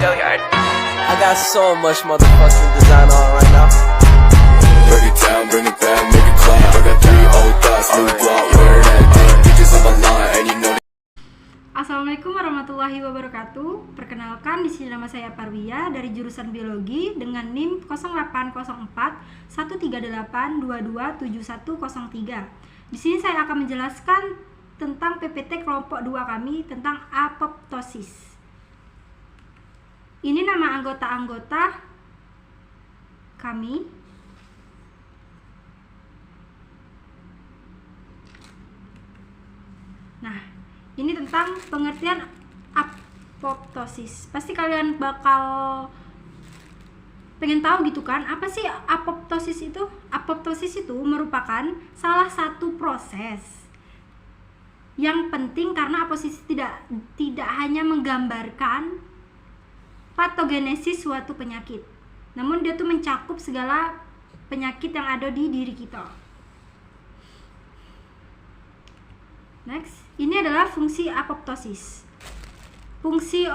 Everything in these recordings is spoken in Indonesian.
I got so much motherfucking design on right now. Break it down, bring it back, make it clap. I got 3 old thoughts, new block, wear that thing. Bitches on my line, and you know. Assalamualaikum warahmatullahi wabarakatuh. Perkenalkan, di sini nama saya Parwia dari jurusan Biologi dengan NIM 0804 138 22 7103. Di sini saya akan menjelaskan tentang PPT kelompok 2 kami tentang apoptosis. Ini nama anggota-anggota kami. Nah, ini tentang pengertian apoptosis. Pasti kalian bakal pengen tahu gitu kan, apa sih apoptosis itu? Apoptosis itu merupakan salah satu proses yang penting karena apoptosis tidak hanya menggambarkan patogenesis suatu penyakit, namun dia tuh mencakup segala penyakit yang ada di diri kita. Next, ini adalah fungsi apoptosis. Fungsi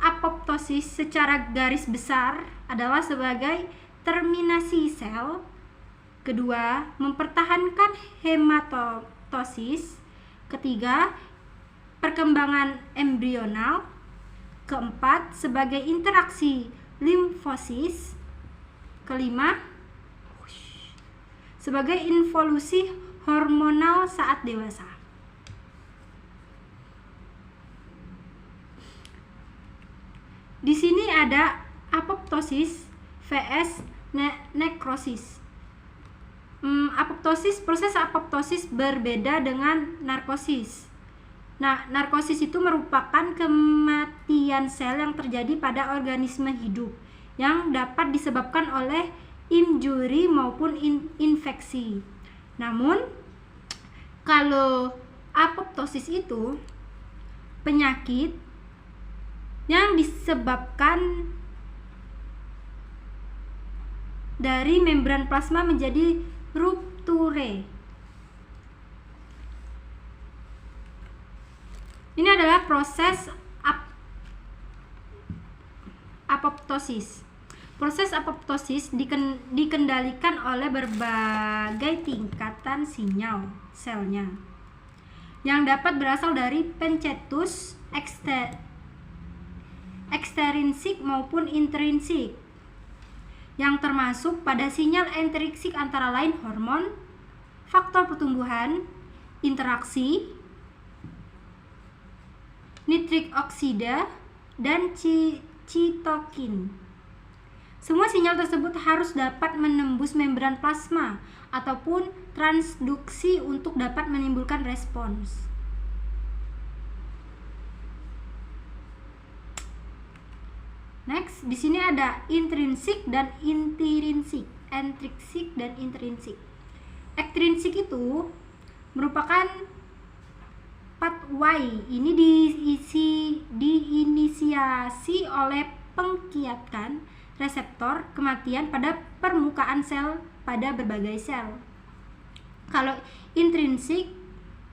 apoptosis secara garis besar adalah sebagai terminasi sel. Kedua, mempertahankan hematosis. Ketiga, perkembangan embrional. Keempat, sebagai interaksi limfosis. Kelima, sebagai involusi hormonal saat dewasa. Di sini ada apoptosis vs nekrosis. Proses apoptosis berbeda dengan narkosis. Nah, narkosis itu merupakan kematian sel yang terjadi pada organisme hidup yang dapat disebabkan oleh injuri maupun infeksi. Namun, kalau apoptosis itu penyakit yang disebabkan dari membran plasma menjadi rupture. Ini adalah proses apoptosis. Proses apoptosis dikendalikan oleh berbagai tingkatan sinyal selnya yang dapat berasal dari pencetus ekstrinsik maupun intrinsik, yang termasuk pada sinyal intrinsik antara lain hormon, faktor pertumbuhan, interaksi, nitrik oksida, dan cytokine. Semua sinyal tersebut harus dapat menembus membran plasma ataupun transduksi untuk dapat menimbulkan respons. Next, di sini ada intrinsik dan intrinsik. Intrinsik dan intrinsik. Ekstrinsik itu merupakan pathway. Ini diinisiasi oleh pengkiatan reseptor kematian pada permukaan sel pada berbagai sel. Kalau intrinsik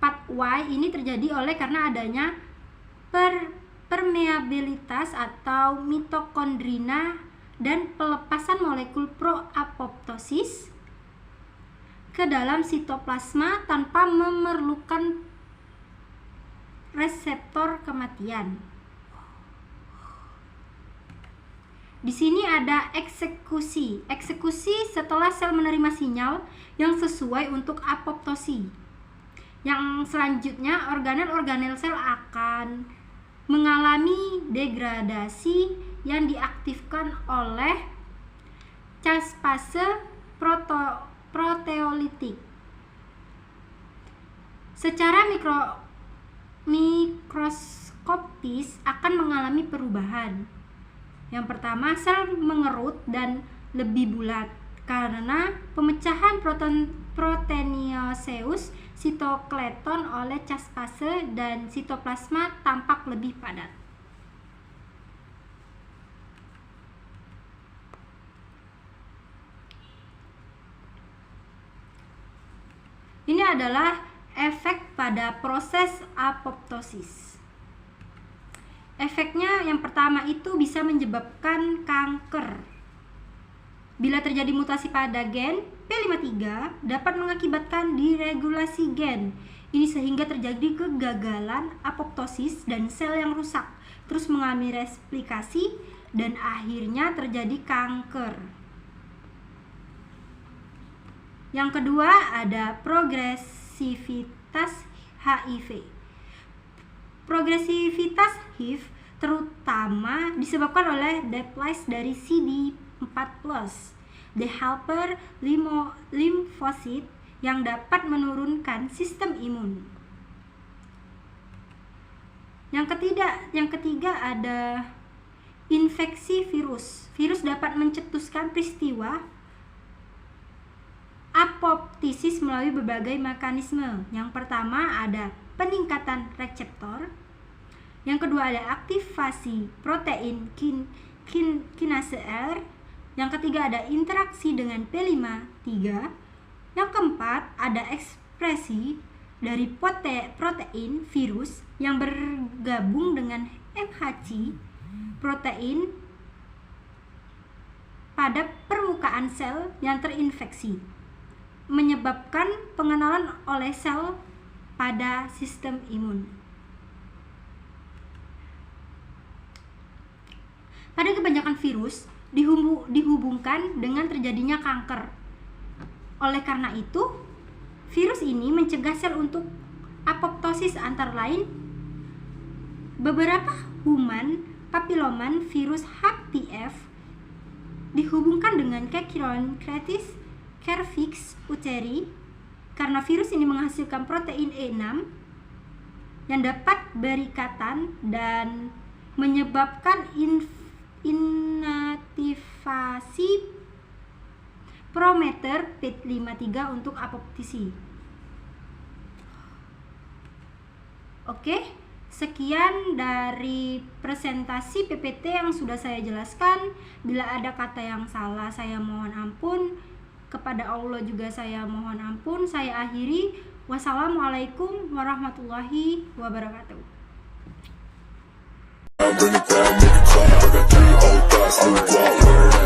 pathway ini terjadi oleh karena adanya permeabilitas atau mitokondrina dan pelepasan molekul pro-apoptosis ke dalam sitoplasma tanpa memerlukan reseptor kematian. Di sini ada eksekusi. Eksekusi setelah sel menerima sinyal yang sesuai untuk apoptosi. Yang selanjutnya, organel-organel sel akan mengalami degradasi yang diaktifkan oleh caspase proteolitik. Secara mikroskopis akan mengalami perubahan. Yang pertama, sel mengerut dan lebih bulat karena pemecahan proteinoseus sitokleton oleh caspase, dan sitoplasma tampak lebih padat. Ini adalah efek pada proses apoptosis. Efeknya yang pertama itu bisa menyebabkan kanker. Bila terjadi mutasi pada gen P53 dapat mengakibatkan diregulasi gen ini sehingga terjadi kegagalan apoptosis dan sel yang rusak terus mengalami replikasi dan akhirnya terjadi kanker. Yang kedua ada progresivitas HIV. Progresivitas HIV terutama disebabkan oleh depletion dari CD4+, the helper limfosit yang dapat menurunkan sistem imun. Yang ketiga ada infeksi virus. Virus dapat mencetuskan peristiwa apoptosis melalui berbagai mekanisme. Yang pertama ada peningkatan reseptor. Yang kedua ada aktivasi protein kinase R. Yang ketiga ada interaksi dengan P53. Yang keempat ada ekspresi dari protein virus yang bergabung dengan MHC protein pada permukaan sel yang terinfeksi, menyebabkan pengenalan oleh sel pada sistem imun. Pada kebanyakan virus dihubungkan dengan terjadinya kanker. Oleh karena itu, virus ini mencegah sel untuk apoptosis antara lain beberapa human papilloma virus HPV dihubungkan dengan Cacchione-Crattis cervix uteri karena virus ini menghasilkan protein E6 yang dapat berikatan dan menyebabkan inaktivasi promoter P53 untuk apoptosis. Oke, sekian dari presentasi PPT yang sudah saya jelaskan. Bila ada kata yang salah saya mohon ampun. Kepada Allah juga saya mohon ampun. Saya akhiri. Wassalamualaikum warahmatullahi wabarakatuh. Bring it down, make it clap. I got 3 old thoughts, new block, word